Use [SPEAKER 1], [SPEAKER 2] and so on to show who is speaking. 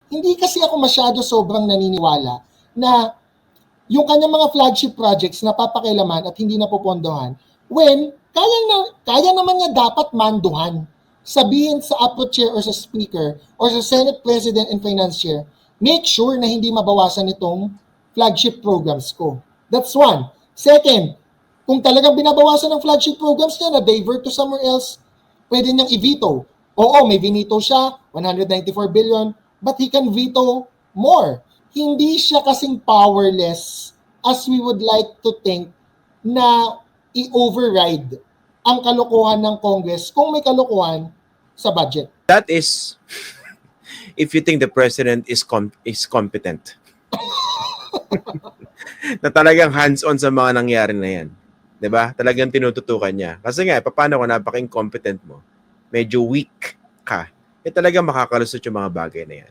[SPEAKER 1] Hindi kasi ako masyado sobrang naniniwala na yung kanyang mga flagship projects na papakilaman at hindi napopondohan when kaya naman niya dapat manduhan. Sabihin sa APRO chair or sa speaker or sa Senate President and Finance Chair, make sure na hindi mabawasan itong flagship programs ko. That's one. Second, kung talagang binabawasan ng flagship programs niya na divert to somewhere else, pwede niyang i-veto. Oo, may veto siya, 194 billion, but he can veto more. Hindi siya kasing powerless as we would like to think na i-override ang kalokohan ng Congress kung may kalokohan sa budget.
[SPEAKER 2] That is if you think the president is competent. Na talagang hands-on sa mga nangyari na yan. 'Di ba? Talagang tinututukan niya. Kasi nga, paano kung napaka-incompetent mo? Medyo weak ka. Talagang makakalusot yung mga bagay na yan.